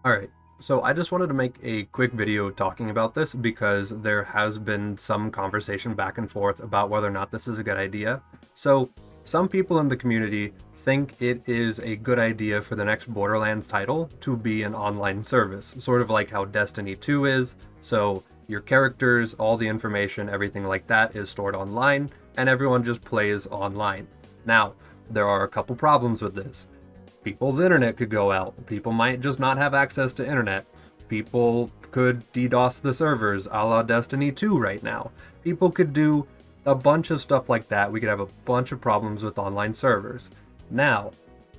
Alright, so I just wanted to make a quick video talking about this because there has been some conversation back and forth about whether or not this is a good idea. So, some people in the community think it is a good idea for the next Borderlands title to be an online service, sort of like how Destiny 2 is. So, your characters, all the information, everything like that is stored online, and everyone just plays online. Now, there are a couple problems with this. People's internet could go out. People might just not have access to internet. People could DDoS the servers a la Destiny 2 right now. People could do a bunch of stuff like that. We could have a bunch of problems with online servers. Now,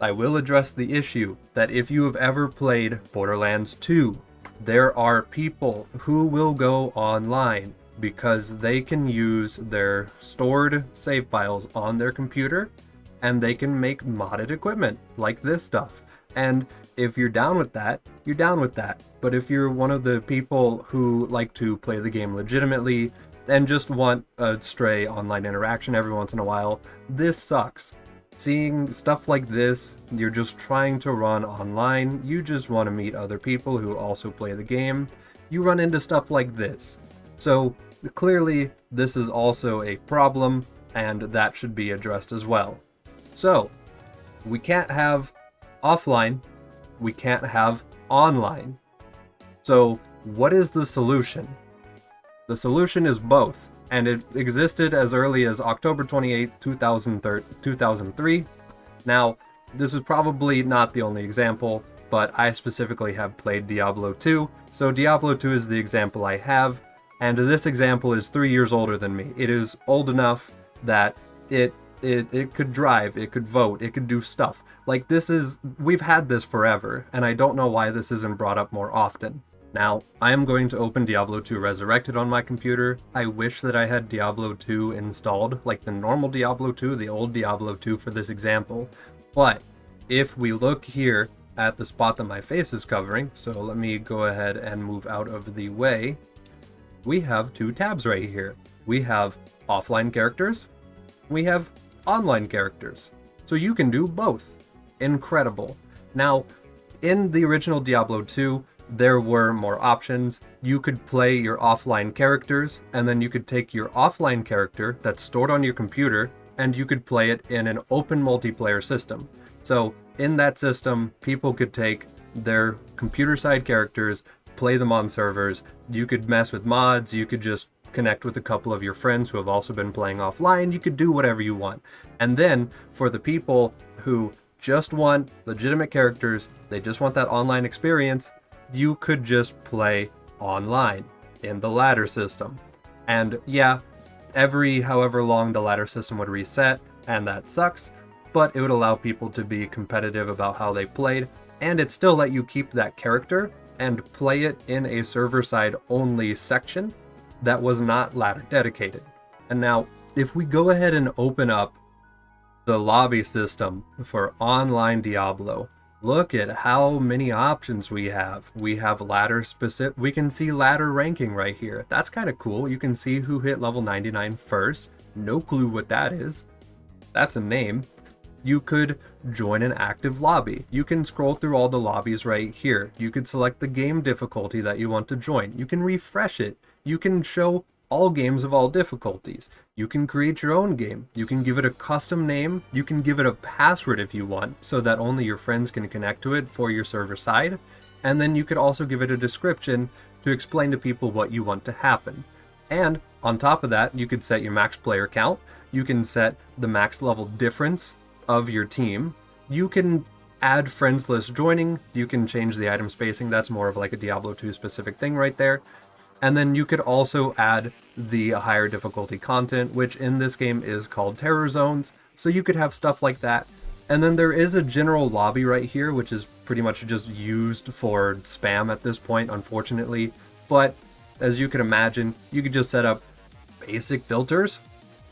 I will address the issue that if you have ever played Borderlands 2, there are people who will go online because they can use their stored save files on their computer and they can make modded equipment like this stuff. And if you're down with that, you're down with that. But if you're one of the people who like to play the game legitimately and just want a stray online interaction every once in a while, this sucks. Seeing stuff like this, you're just trying to run online, you just want to meet other people who also play the game, you run into stuff like this. So clearly this is also a problem, and that should be addressed as well. So, we can't have offline, we can't have online. So, what is the solution? The solution is both, and it existed as early as October 28, 2003. Now, this is probably not the only example, but I specifically have played Diablo 2, so Diablo 2 is the example I have, and this example is 3 years older than me. It is old enough that it could drive, it could vote, it could do stuff. Like we've had this forever, and I don't know why this isn't brought up more often. Now, I am going to open Diablo 2 Resurrected on my computer. I wish that I had Diablo 2 installed, like the normal Diablo 2, the old Diablo 2 for this example. But, if we look here at the spot that my face is covering, so let me go ahead and move out of the way, we have two tabs right here. We have offline characters, we have online characters. So you can do both. Incredible. Now, in the original Diablo 2, there were more options. You could play your offline characters, and then you could take your offline character that's stored on your computer, and you could play it in an open multiplayer system. So in that system, people could take their computer side characters, play them on servers. You could mess with mods, you could just connect with a couple of your friends who have also been playing offline. You could do whatever you want. And then for the people who just want legitimate characters, they just want that online experience, you could just play online in the ladder system. And yeah, every however long the ladder system would reset, and that sucks, but it would allow people to be competitive about how they played, and it still let you keep that character and play it in a server side only section that was not ladder dedicated. And now, if we go ahead and open up the lobby system for online Diablo, look at how many options we have. We have ladder specific, we can see ladder ranking right here. That's kind of cool. You can see who hit level 99 first. No clue what that is. That's a name. You could join an active lobby. You can scroll through all the lobbies right here. You could select the game difficulty that you want to join. You can refresh it. You can show all games of all difficulties. You can create your own game. You can give it a custom name. You can give it a password if you want, so that only your friends can connect to it for your server side. And then you could also give it a description to explain to people what you want to happen. And on top of that, you could set your max player count. You can set the max level difference of your team. You can add friends list joining. You can change the item spacing. That's more of like a Diablo 2 specific thing right there. And then you could also add the higher difficulty content, which in this game is called Terror Zones. So you could have stuff like that. And then there is a general lobby right here, which is pretty much just used for spam at this point, unfortunately. But as you can imagine, you could just set up basic filters,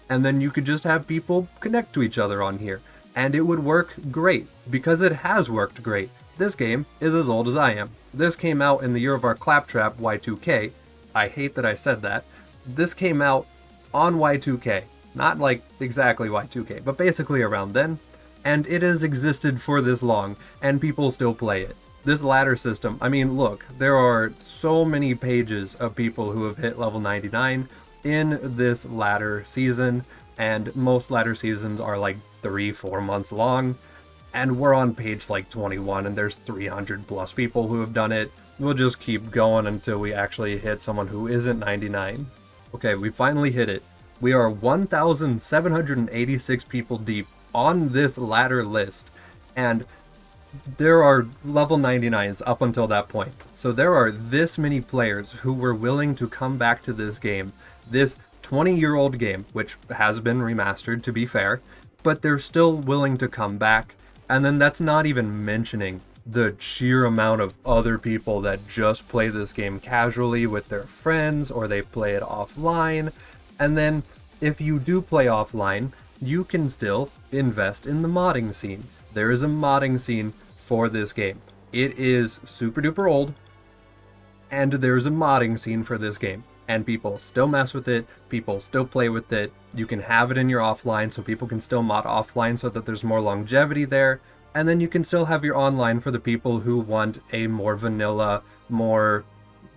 and then you could just have people connect to each other on here. And it would work great, because it has worked great. This game is as old as I am. This came out in the year of our claptrap, Y2K. I hate that I said that. This came out on Y2K. Not like exactly Y2K, but basically around then. And it has existed for this long, and people still play it. This ladder system, I mean, look, there are so many pages of people who have hit level 99 in this ladder season, and most ladder seasons are like 3-4 months long, and we're on page like 21 and there's 300 plus people who have done it. We'll just keep going until we actually hit someone who isn't 99. Okay, we finally hit it. We are 1,786 people deep on this ladder list, and there are level 99s up until that point. So there are this many players who were willing to come back to this game, this 20-year-old game, which has been remastered to be fair, but they're still willing to come back. And then that's not even mentioning the sheer amount of other people that just play this game casually with their friends, or they play it offline. And then if you do play offline, you can still invest in the modding scene. There is a modding scene for this game. It is super duper old, and there's a modding scene for this game. And people still mess with it, people still play with it. You can have it in your offline so people can still mod offline so that there's more longevity there. And then you can still have your online for the people who want a more vanilla, more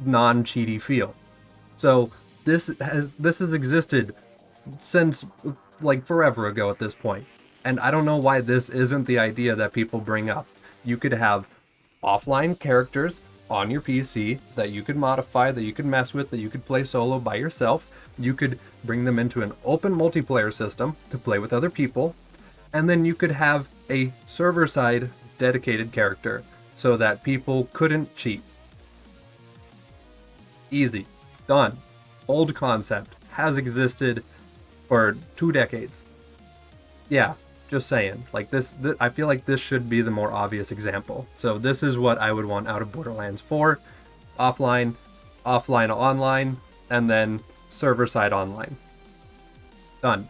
non-cheaty feel. So this has existed since like forever ago at this point. And I don't know why this isn't the idea that people bring up. You could have offline characters on your PC that you could modify, that you could mess with, that you could play solo by yourself. You could bring them into an open multiplayer system to play with other people. And then you could have a server-side dedicated character so that people couldn't cheat. Easy. Done. Old concept. Has existed for 2 decades. Yeah, just saying. Like this I feel like this should be the more obvious example. So this is what I would want out of Borderlands 4. Offline, online, and then server-side online. Done.